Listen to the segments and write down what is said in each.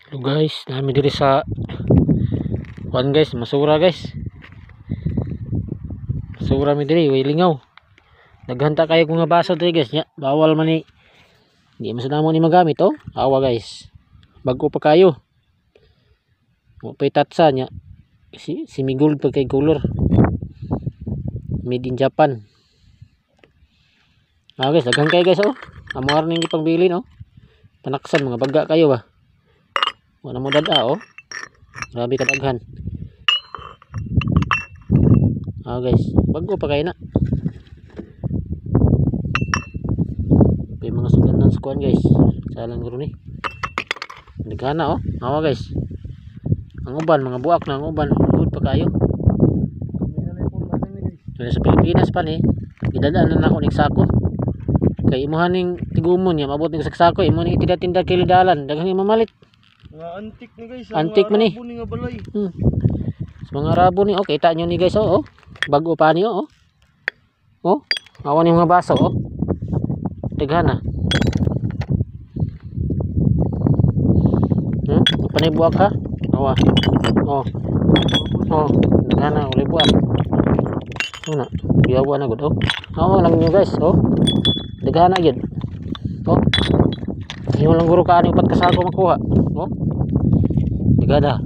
Hello guys, nami diri sa kuan guys, masura guys. Masura mi diri, way lingaw. Naghanta kayo kung nga baso diri guys, nya. Bawal man ni. Di man sa namo ni magamit oh. Awa guys. Bago pa kayo. Mo pay tatsa nya. Si Migul pa kay color. Made in Japan. Guys, daghan kayo guys oh. Amo ning gipangbili no. Tanaksan mga baga kayo ba. Wala mo dada oh. Grabe kadaghan. Guys, bago pa kayo na. May mga suganan sa kuan guys. Salang guro ni. Nagana oh. Guys. Ang uban, mga buak na ang uban. Good pa kayo. Sa Pilipinas pa ni. Gidadaan na ako ning sako. Kay imuhan ning tigumon niya, mabot ning saksako, imo ning tinda-tinda kay dalan, daghang mamalit. Mga antik ni guys, antik man ni. Nga balay. Sa mga rabo ni, okay, kita nyo ni guys oh. Bago pa niyo oh. Oh, awan yung mga baso oh. Daghana. Panay buwak ha? Awa. Oh. Oh, daghana uli buwak. Una, biyawa na gud oh. Awa lang nyo guys oh. Daghana gyud. Oh. Imo lang guro kaani upat kasako makuha. Oh. Dagada.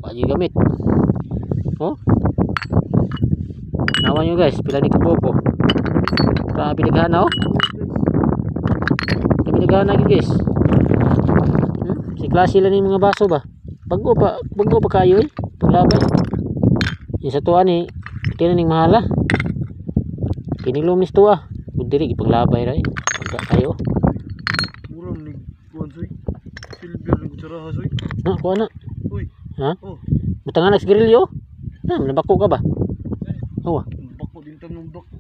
Paji gamit. Oh. Nawan nyo guys, pila di kapopo. Grabe daghana oh. Grabe daghana gyud guys. Si klase lang ni mga baso ba. Bago pa kayo eh. Paglabay. Yung sa tuwa ni kini ning mahala. Kini lumis tuwa. Diri ipaglabay ra eh. Pagka kayo. Murang ni kuan soy. Silver ni kutsaraha soy. Na, kuha na. Uy. Ha? Oh. Butangan na sigarilyo. Nabako ka ba? Oh. Bako din tam ng bako.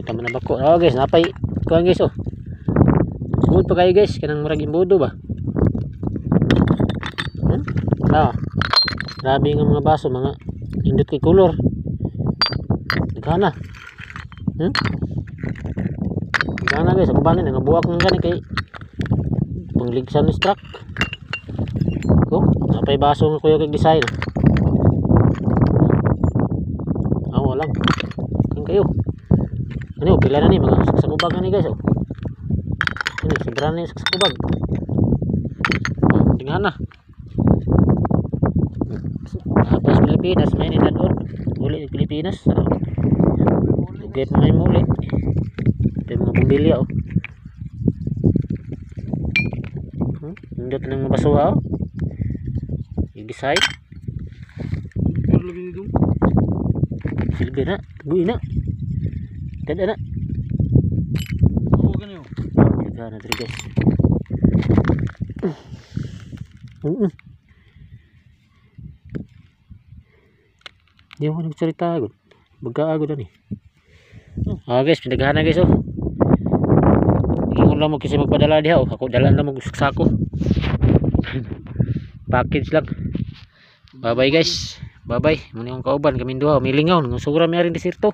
Tama na bako. Guys, napay kuha guys oh. Good pa kayo guys, kanang murag imbodo ba? Grabe nga mga baso, mga indot kay color. Dagana. Dagana guys, ako banin nga buwak nga gani kay pangligsan ni struck. Oh, napay baso nga kuya kay design. Lang. Kan kayo. Ano, pila na ni mga sakubag na ni guys oh. Ini sobra na sa sakubag. Tingnan na. Tapos Pilipinas, may ninador. Uli Pilipinas. Lugay pa may muli. Ito yung mga bumbilya oh. Hindi ito nang mabasuha oh. I-decide. Pero lagi ni dong. Silbi na, gui na. Kada na. Oo ganyo. Kada na diri guys. Di mo nagsalita agad. Baga agad ani. Guys, pinaghahan na guys oh. Ingon lang mo kasi magpadala diha oh. Ako dalan lang magsako. Package lang. Bye bye guys. Bye bye. Muna yung kauban kaming duha. May lingaw. Nung sura may aring desierto.